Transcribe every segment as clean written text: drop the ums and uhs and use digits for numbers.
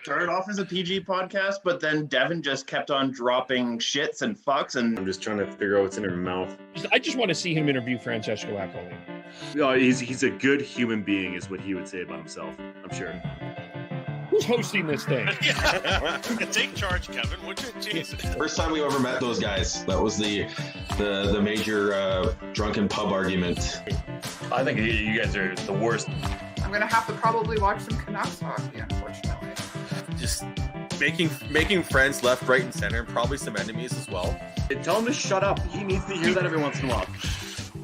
Started off as a PG podcast, but then Devin just kept on dropping shits and fucks, and I'm just trying to figure out what's in her mouth. I just want to see him interview Francesco Accoli. No, he's a good human being, is what he would say about himself, I'm sure. Who's hosting this thing? Take charge, Kevin, would you? Jesus. First time we ever met those guys. That was the major drunken pub argument. I think you guys are the worst. I'm gonna have to probably watch some Canucks hockey, unfortunately. Just making friends left, right, and center, and probably some enemies as well. Tell him to shut up. He needs to hear that every once in a while.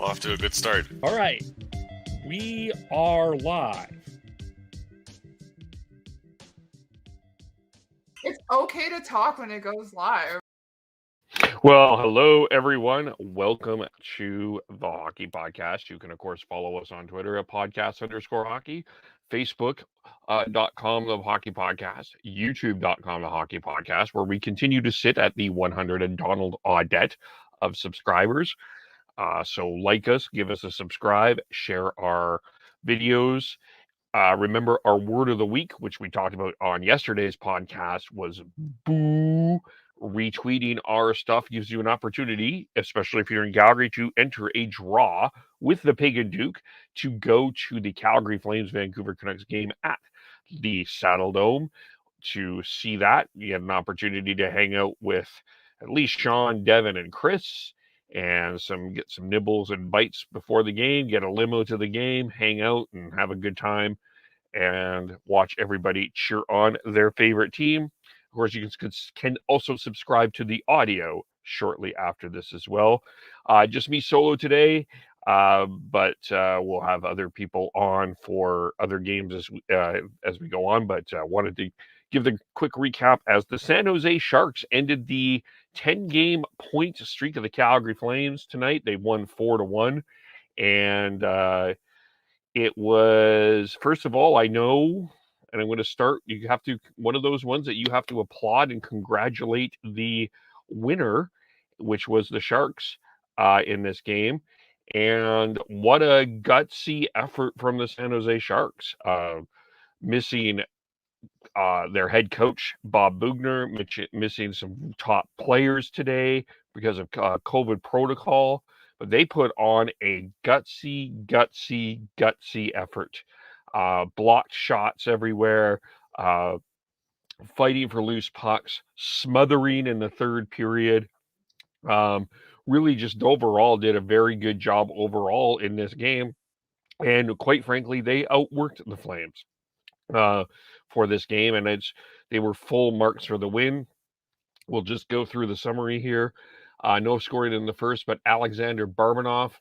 Off to a good start. All right. We are live. It's okay to talk when it goes live. Well, hello, everyone. Welcome to the Hockey Podcast. You can, of course, follow us on Twitter at podcast_hockey, Facebook.com, the Hockey Podcast, YouTube.com, the Hockey Podcast, where we continue to sit at the 100 and Donald Audette of subscribers. So like us, give us a subscribe, share our videos. Remember, our word of the week, which we talked about on yesterday's podcast, was boo. Retweeting our stuff gives you an opportunity, especially if you're in Calgary, to enter a draw with the Pagan Duke to go to the Calgary Flames Vancouver Canucks game at the Saddle Dome. To see that, you get an opportunity to hang out with at least Sean, Devin, and Chris, and get some nibbles and bites before the game, get a limo to the game, hang out and have a good time, and watch everybody cheer on their favorite team. Of course, you can also subscribe to the audio shortly after this as well. Just me solo today, but we'll have other people on for other games as we go on. But wanted to give the quick recap as the San Jose Sharks ended the 10-game point streak of the Calgary Flames tonight. They won 4-1, and it was, first of all, I know. And I'm going to start, one of those ones that you have to applaud and congratulate the winner, which was the Sharks in this game. And what a gutsy effort from the San Jose Sharks. Missing their head coach, Bob Bugner, missing some top players today because of COVID protocol. But they put on a gutsy effort. Blocked shots everywhere, fighting for loose pucks, smothering in the third period. Really just overall did a very good job overall in this game. And quite frankly, they outworked the Flames for this game. And they were full marks for the win. We'll just go through the summary here. No scoring in the first, but Alexander Barbanoff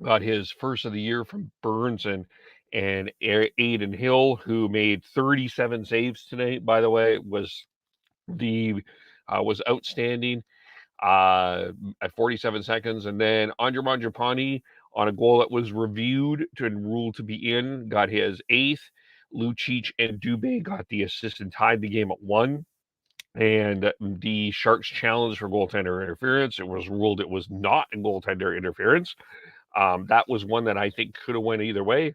got his first of the year from Burns and Aiden Hill, who made 37 saves today, by the way, was outstanding at 47 seconds. And then Andre Mangiapane on a goal that was reviewed and ruled to be in, got his eighth. Lucic and Dubé got the assist and tied the game at 1. And the Sharks challenged for goaltender interference. It was ruled it was not a goaltender interference. That was one that I think could have went either way.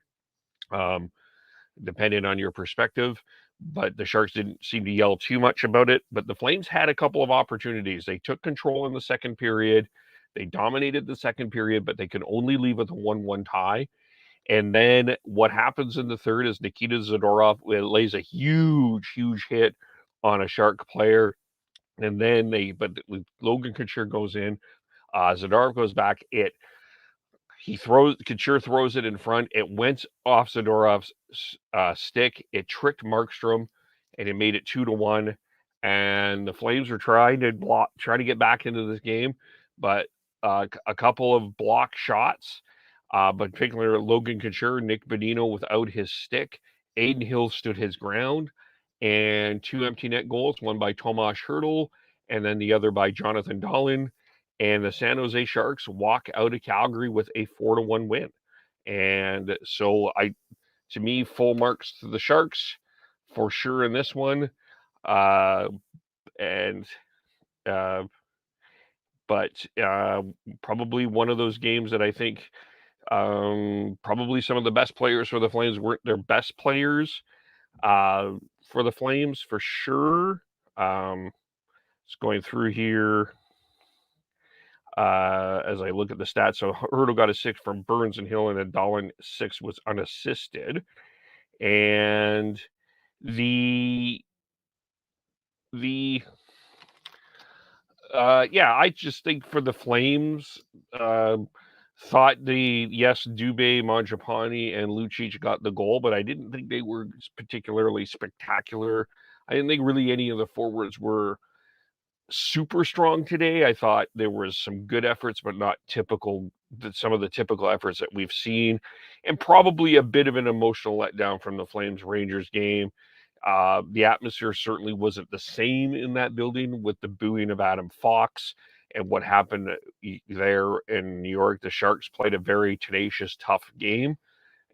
Depending on your perspective, but the Sharks didn't seem to yell too much about it. But the Flames had a couple of opportunities. They took control in the second period. They dominated the second period, but they could only leave with a 1-1 tie. And then what happens in the third is Nikita Zadorov lays a huge hit on a Shark player. And then Logan Couture goes in. Zadorov goes back. Couture throws it in front. It went off Zadorov's stick. It tricked Markstrom, and it made it 2-1. And the Flames were trying to get back into this game, but a couple of block shots, but particularly Logan Couture, Nick Bonino without his stick. Aiden Hill stood his ground, and 2 empty net goals, one by Tomas Hertl, and then the other by Jonathan Dahlen. And the San Jose Sharks walk out of Calgary with a 4-1 win. And so to me, full marks to the Sharks for sure in this one. But probably one of those games that I think probably some of the best players for the Flames weren't their best players. For the Flames, for sure. Just going through here as I look at the stats. So Hurdle got a 6 from Burns and Hill, and then Dahlin 6 was unassisted. And the I just think for the Flames, thought Dubé, Mangiapane, and Lucic got the goal, but I didn't think they were particularly spectacular. I didn't think really any of the forwards were super strong today. I thought there was some good efforts, but not some of the typical efforts that we've seen, and probably a bit of an emotional letdown from the Flames Rangers game. The atmosphere certainly wasn't the same in that building with the booing of Adam Fox and what happened there in New York. The Sharks played a very tenacious, tough game,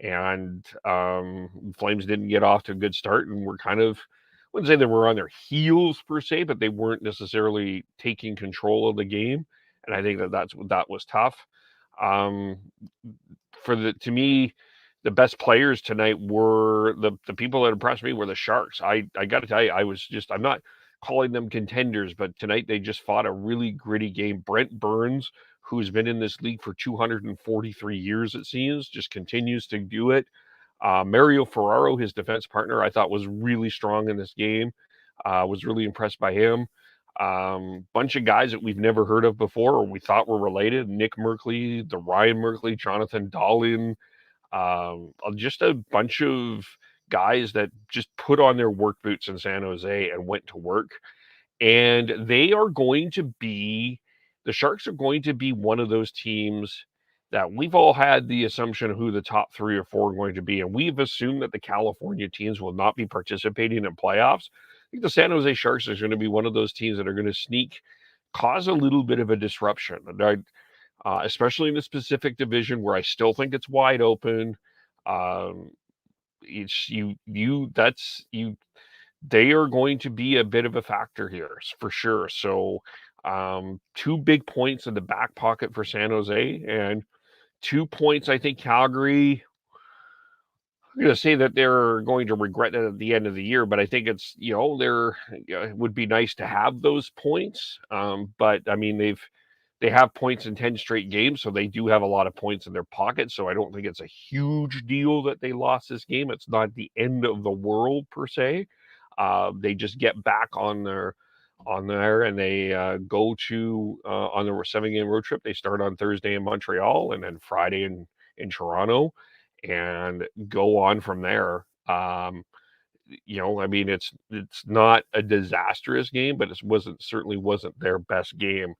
and Flames didn't get off to a good start, and were kind of, I wouldn't say they were on their heels per se, but they weren't necessarily taking control of the game, and I think that was tough. To me, the best players tonight were the people that impressed me were the Sharks. I got to tell you, I'm not calling them contenders, but tonight they just fought a really gritty game. Brent Burns, who's been in this league for 243 years, it seems, just continues to do it. Mario Ferraro, his defense partner, I thought was really strong in this game. Was really impressed by him. Bunch of guys that we've never heard of before or we thought were related. Nick Merkley, the Ryan Merkley, Jonathan Dahlin, just a bunch of guys that just put on their work boots in San Jose and went to work. And the Sharks are going to be one of those teams that we've all had the assumption of who the top 3 or 4 are going to be. And we've assumed that the California teams will not be participating in playoffs. I think the San Jose Sharks is going to be one of those teams that are going to cause a little bit of a disruption. Especially in the Pacific Division, where I still think it's wide open. They are going to be a bit of a factor here for sure. So 2 big points in the back pocket for San Jose, and 2 points. I think Calgary, I'm going to say that they're going to regret it at the end of the year, but I think it's, it would be nice to have those points. But I mean, they have points in 10 straight games, so they do have a lot of points in their pocket. So I don't think it's a huge deal that they lost this game. It's not the end of the world per se. They just get back on there, and they go to on their 7-game road trip. They start on Thursday in Montreal, and then Friday in Toronto, and go on from there. I mean, it's not a disastrous game, but it certainly wasn't their best game.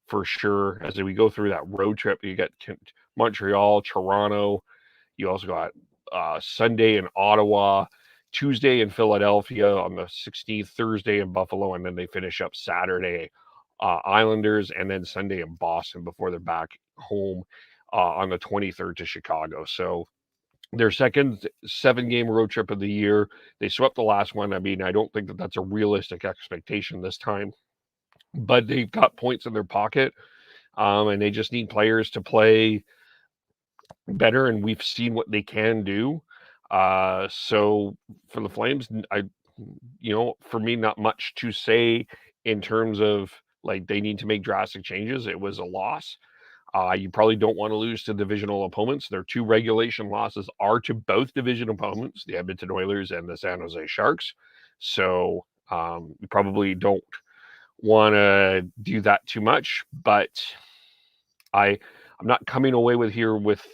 For sure, as we go through that road trip, you got Montreal, Toronto. You also got Sunday in Ottawa, Tuesday in Philadelphia on the 16th, Thursday in Buffalo, and then they finish up Saturday, Islanders, and then Sunday in Boston before they're back home on the 23rd to Chicago. So their second 7-game road trip of the year. They swept the last one. I mean, I don't think that that's a realistic expectation this time. But they've got points in their pocket, and they just need players to play better, and we've seen what they can do. So for the Flames, for me, not much to say in terms of, like, they need to make drastic changes. It was a loss. You probably don't want to lose to divisional opponents. Their 2 regulation losses are to both division opponents, the Edmonton Oilers and the San Jose Sharks. So you probably don't want to do that too much, but I'm not coming away with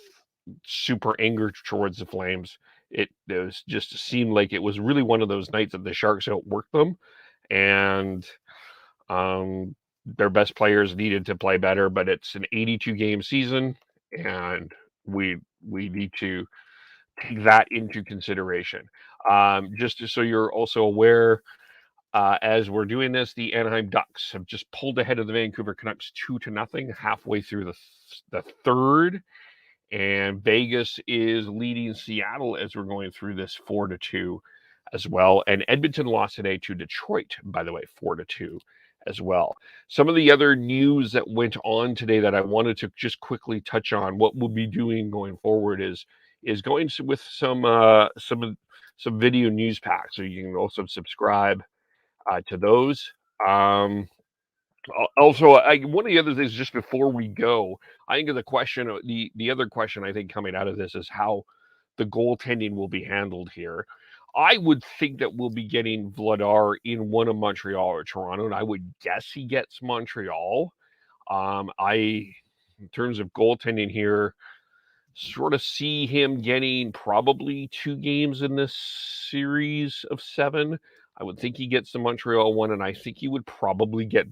super anger towards the Flames. It was just seemed like it was really one of those nights that the Sharks outworked them, and their best players needed to play better. But it's an 82-game season, and we need to take that into consideration. Just so you're also aware, as we're doing this, the Anaheim Ducks have just pulled ahead of the Vancouver Canucks 2-0 halfway through the third, and Vegas is leading Seattle as we're going through this 4-2 as well. And Edmonton lost today to Detroit, by the way, 4-2 as well. Some of the other news that went on today that I wanted to just quickly touch on, what we'll be doing going forward is going with some video news packs, so you can also subscribe to those. Also, one of the other things, just before we go, I think of the question, the other question I think coming out of this is how the goaltending will be handled here. I would think that we'll be getting Vladar in one of Montreal or Toronto, and I would guess he gets Montreal. In terms of goaltending here, sort of see him getting probably 2 games in this series of 7. I would think he gets the Montreal one, and I think he would probably get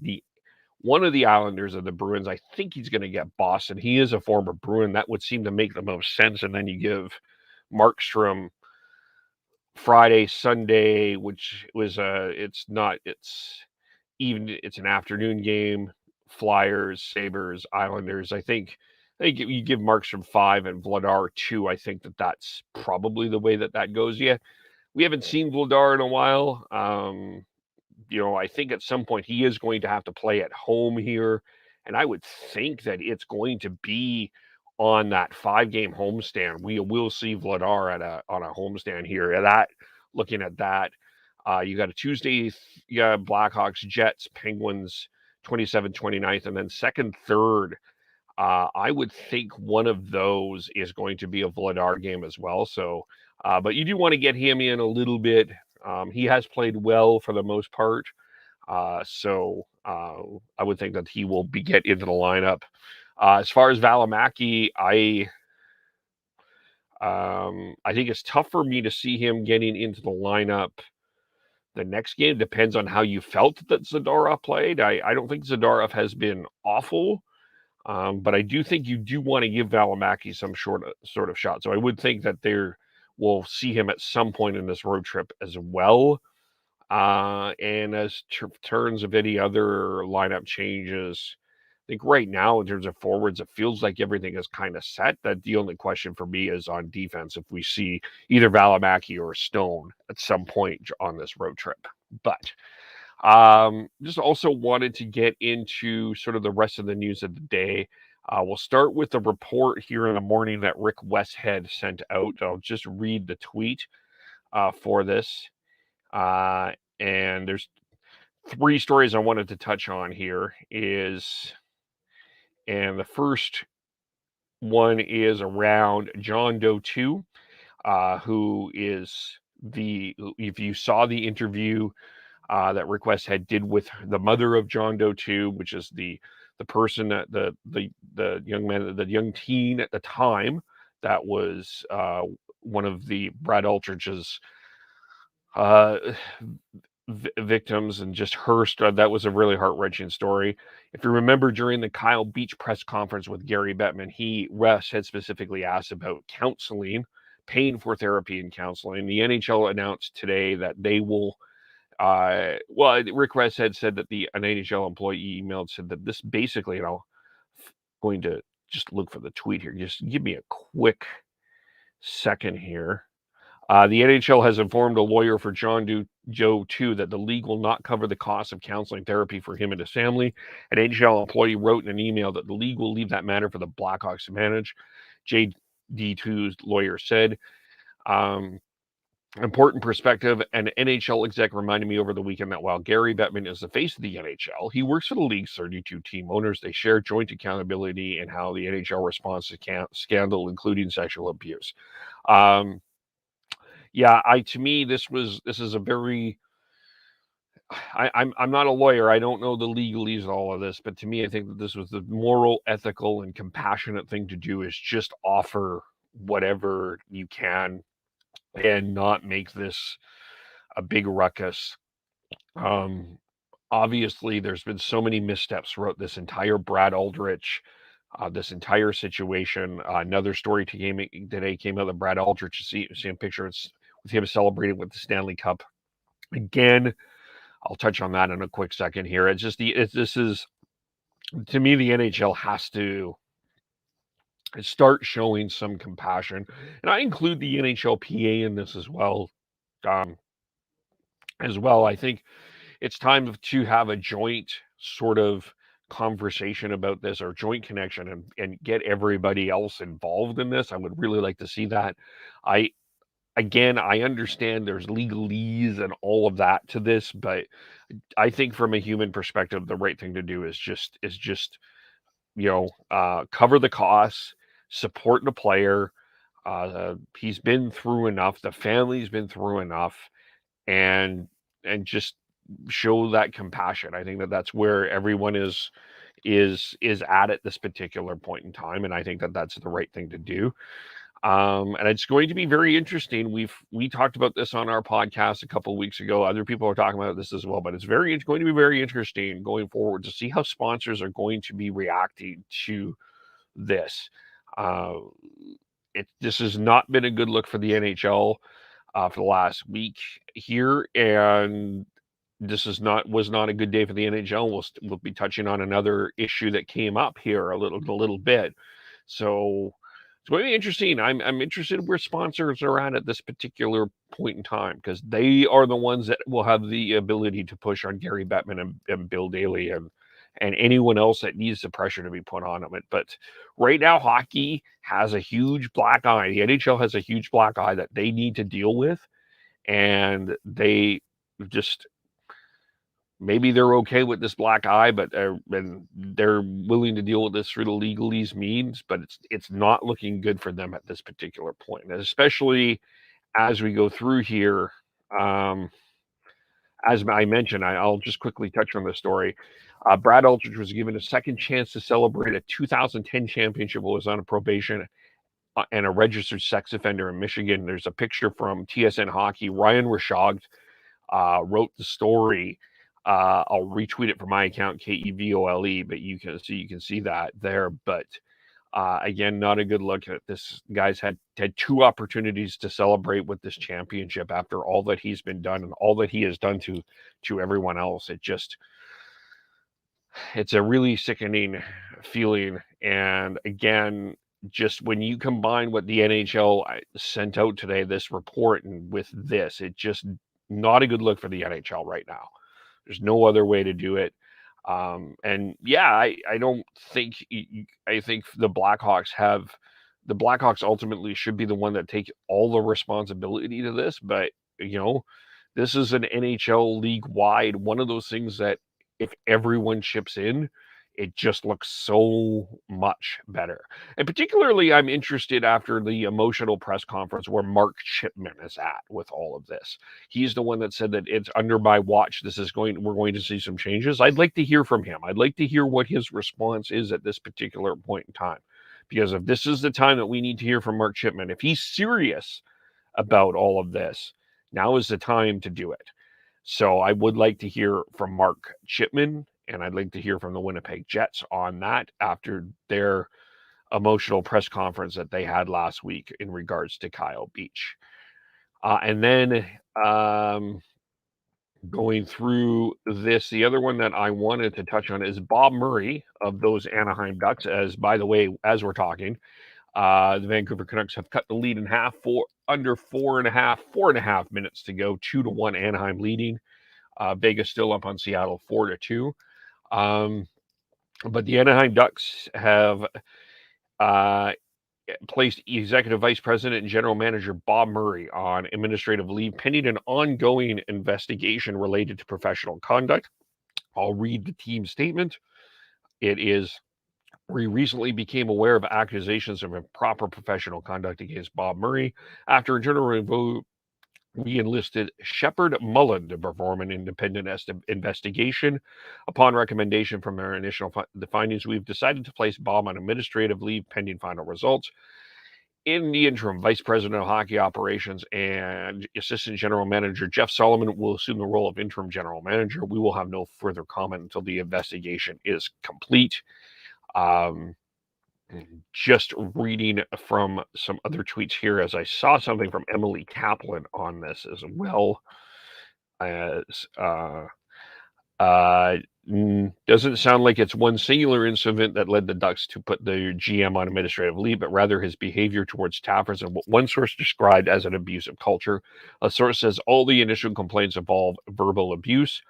one of the Islanders of the Bruins. I think he's going to get Boston. He is a former Bruin. That would seem to make the most sense. And then you give Markstrom Friday, Sunday, which was it's an afternoon game. Flyers, Sabres, Islanders. I think you give Markstrom 5 and Vladar 2. I think that's probably the way that goes. Yeah, we haven't seen Vladar in a while. I think at some point he is going to have to play at home here, and I would think that it's going to be on that 5-game homestand. We will see Vladar on a homestand here. Looking at that, you got a Tuesday, Blackhawks, Jets, Penguins, 27th, 29th, and then 2nd, 3rd. I would think one of those is going to be a Vladar game as well. So, but you do want to get him in a little bit. He has played well for the most part. So I would think that he will get into the lineup. As far as Valimaki, I think it's tough for me to see him getting into the lineup the next game. Depends on how you felt that Zadorov played. I don't think Zadorov has been awful, but I do think you do want to give Valimaki some sort of shot. So I would think that we'll see him at some point in this road trip as well. And as terms of any other lineup changes, I think right now in terms of forwards, it feels like everything is kind of set. That the only question for me is on defense, if we see either Valimaki or Stone at some point on this road trip. But just also wanted to get into sort of the rest of the news of the day. We'll start with the report here in the morning that Rick Westhead sent out. I'll just read the tweet for this. And there's 3 stories I wanted to touch on here. And the first one is around John Doe 2, who is if you saw the interview that Rick Westhead did with the mother of John Doe 2, which is the person that the young man, the young teen at the time that was one of the Brad Aldrich's victims, and just her that was a really heart-wrenching story. If you remember, during the Kyle Beach press conference with Gary Bettman, Russ had specifically asked about counseling, paying for therapy and counseling. The NHL announced today that they will Rick Russ had said that an NHL employee emailed, said that this basically, and I'm going to just look for the tweet here. Just give me a quick second here. The NHL has informed a lawyer for John Doe 2 that the league will not cover the cost of counseling therapy for him and his family. An NHL employee wrote in an email that the league will leave that matter for the Blackhawks to manage. JD2's lawyer said, important perspective, an NHL exec reminded me over the weekend that while Gary Bettman is the face of the NHL, he works for the league's 32 team owners. They share joint accountability in how the NHL responds to scandal, including sexual abuse. To me, this is a very, I'm not a lawyer. I don't know the legalese of all of this, but to me, I think that this was the moral, ethical, and compassionate thing to do, is just offer whatever you can and not make this a big ruckus. Obviously, there's been so many missteps throughout this entire Brad Aldrich, this entire situation. Another story today came out of Brad Aldrich. See a picture with him celebrating with the Stanley Cup. Again, I'll touch on that in a quick second here. This is, to me, the NHL has to start showing some compassion, and I include the NHLPA in this as well. I think it's time to have a joint sort of conversation about this, or joint connection, and get everybody else involved in this. I would really like to see that. again, I understand there's legalese and all of that to this, but I think from a human perspective, the right thing to do is just cover the costs, support the player. He's been through enough. The family's been through enough, and just show that compassion. I think that that's where everyone is at this particular point in time, and I think that that's the right thing to do. And it's going to be very interesting. We talked about this on our podcast a couple of weeks ago. Other people are talking about this as well, but it's going to be very interesting going forward to see how sponsors are going to be reacting to this. This has not been a good look for the NHL for the last week here, and this was not a good day for the NHL. We'll be touching on another issue that came up here a little bit. So it's going to be interesting. I'm interested where sponsors are at this particular point in time, because they are the ones that will have the ability to push on Gary Bettman and Bill Daly and anyone else that needs the pressure to be put on them. But right now, hockey has a huge black eye. The NHL has a huge black eye that they need to deal with, and they just, maybe they're okay with this black eye, but they're willing to deal with this through the legalese means, but it's not looking good for them at this particular point, and especially as we go through here. As I mentioned, I'll just quickly touch on the story. Brad Aldridge was given a second chance to celebrate a 2010 championship while he was on a probation and a registered sex offender in Michigan. There's a picture from TSN Hockey. Ryan Rishaug wrote the story. I'll retweet it from my account, KEVOLE, but you can see that there. But again, not a good look at this. Guy's had 2 opportunities to celebrate with this championship after all that he's been done and all that he has done to everyone else. It's a really sickening feeling. And again, just when you combine what the NHL sent out today, this report, and with this, it's just not a good look for the NHL right now. There's no other way to do it. And yeah, I don't think, I think the Blackhawks ultimately should be the one that take all the responsibility to this. But, this is an NHL league wide, one of those things that if everyone chips in, it just looks so much better. And particularly, I'm interested after the emotional press conference where Mark Chipman is at with all of this. He's the one that said that it's under my watch. We're going to see some changes. I'd like to hear from him. I'd like to hear what his response is at this particular point in time. Because if this is the time that we need to hear from Mark Chipman, if he's serious about all of this, now is the time to do it. So I would like to hear from Mark Chipman, and I'd like to hear from the Winnipeg Jets on that after their emotional press conference that they had last week in regards to Kyle Beach. And then going through this, the other one that I wanted to touch on is Bob Murray of those Anaheim Ducks. As by the way, as we're talking, the Vancouver Canucks have cut the lead in half for under 4.5 minutes to go, 2-1 Anaheim leading. Vegas still up on Seattle 4-2. But the Anaheim Ducks have placed Executive Vice President and General Manager Bob Murray on administrative leave pending an ongoing investigation related to professional conduct. I'll read the team statement. It is, we recently became aware of accusations of improper professional conduct against Bob Murray. After a general review, we enlisted Shepard Mullen to perform an independent investigation. Upon recommendation from our initial findings, we've decided to place Bob on administrative leave pending final results. In the interim, Vice President of Hockey Operations and Assistant General Manager Jeff Solomon will assume the role of Interim General Manager. We will have no further comment until the investigation is complete. Just reading from some other tweets here, as I saw something from Emily Kaplan on this as well. As doesn't sound like it's one singular incident that led the Ducks to put the GM on administrative leave, but rather his behavior towards staffers and what one source described as an abusive culture. A source says all the initial complaints involve verbal abuse.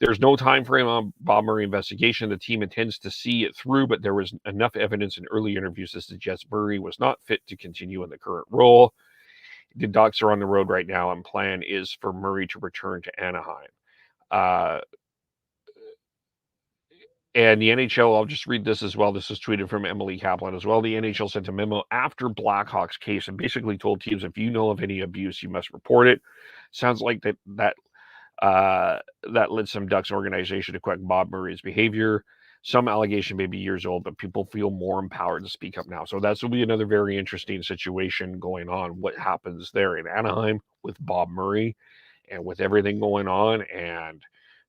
There's no time frame on Bob Murray investigation. The team intends to see it through, but there was enough evidence in early interviews to suggest Murray was not fit to continue in the current role. The Ducks are on the road right now, and plan is for Murray to return to Anaheim. And the NHL, I'll just read this as well. This is tweeted from Emily Kaplan as well. The NHL sent a memo after Blackhawks case and basically told teams, if you know of any abuse, you must report it. Sounds like that led some Ducks organization to correct Bob Murray's behavior. Some allegation may be years old, but people feel more empowered to speak up now. So that's will be another very interesting situation going on. What happens there in Anaheim with Bob Murray and with everything going on and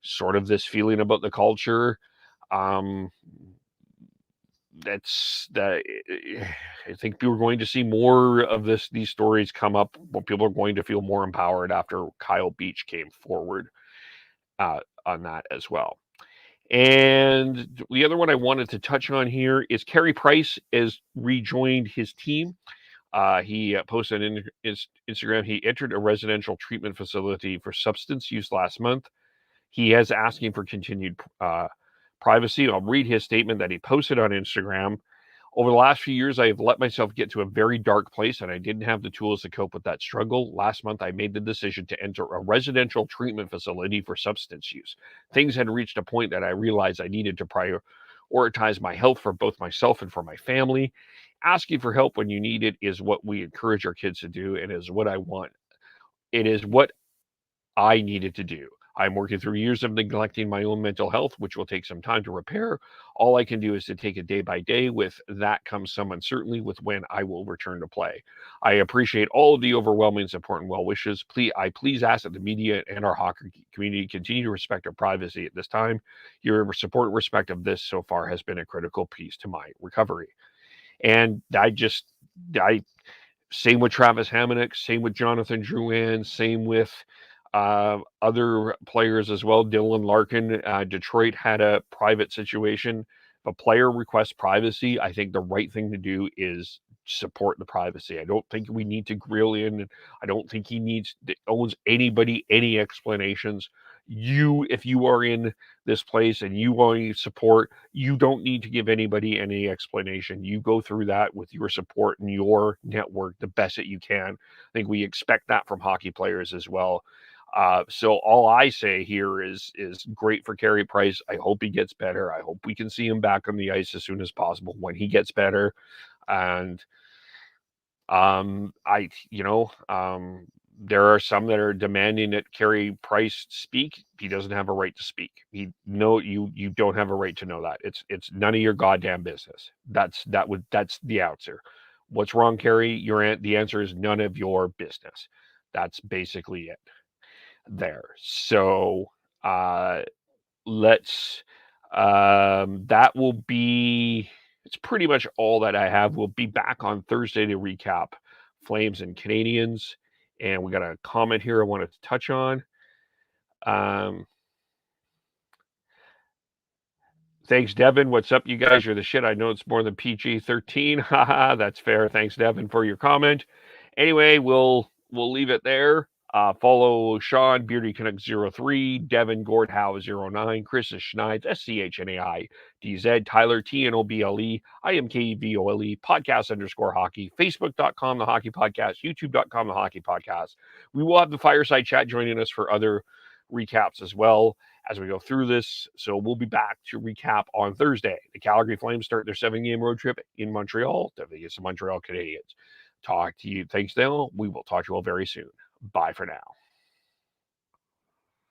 sort of this feeling about the culture. That's that. I think we're going to see more of these stories come up. People are going to feel more empowered after Kyle Beach came forward on that as well. And the other one I wanted to touch on here is Carey Price has rejoined his team. He posted in his Instagram, he entered a residential treatment facility for substance use last month. He is asking for continued privacy. I'll read his statement that he posted on Instagram. Over the last few years, I have let myself get to a very dark place, and I didn't have the tools to cope with that struggle. Last month, I made the decision to enter a residential treatment facility for substance use. Things had reached a point that I realized I needed to prioritize my health for both myself and for my family. Asking for help when you need it is what we encourage our kids to do, and is what I want. It is what I needed to do. I'm working through years of neglecting my own mental health, which will take some time to repair. All I can do is to take it day by day. With that comes some uncertainty with when I will return to play. I appreciate all of the overwhelming support and well wishes. Please ask that the media and our hockey community continue to respect our privacy at this time. Your support and respect of this so far has been a critical piece to my recovery. And same with Travis Hamonic, same with Jonathan Drouin, same with other players as well. Dylan Larkin, Detroit had a private situation. If a player requests privacy, I think the right thing to do is support the privacy. I don't think we need to grill in. I don't think he owes anybody any explanations. If you are in this place and you want support, you don't need to give anybody any explanation. You go through that with your support and your network the best that you can. I think we expect that from hockey players as well. So all I say here is great for Carey Price. I hope he gets better. I hope we can see him back on the ice as soon as possible when he gets better. And there are some that are demanding that Carey Price speak. He doesn't have a right to speak. You don't have a right to know that. It's none of your goddamn business. That's the answer. What's wrong, Carey? The answer is none of your business. That's basically it there. So let's that will be it's pretty much all that I have. We'll be back on Thursday to recap Flames and Canadians, and we got a comment here I wanted to touch on. Thanks, Devin. What's up, you guys? You're the shit. I know it's more than PG-13. Haha, that's fair. Thanks, Devin, for your comment. Anyway, we'll leave it there. Follow Sean, Beardy Canuck 03, Devin Gordhow 09, Chris Schneids, SCHNAI, Tyler TNOBLE, IMKVOLE, podcast_hockey, Facebook.com, The Hockey Podcast, YouTube.com, The Hockey Podcast. We will have the fireside chat joining us for other recaps as well as we go through this. So we'll be back to recap on Thursday. The Calgary Flames start their 7-game road trip in Montreal to face the Montreal Canadiens. Talk to you. Thanks, Dale. We will talk to you all very soon. Bye for now.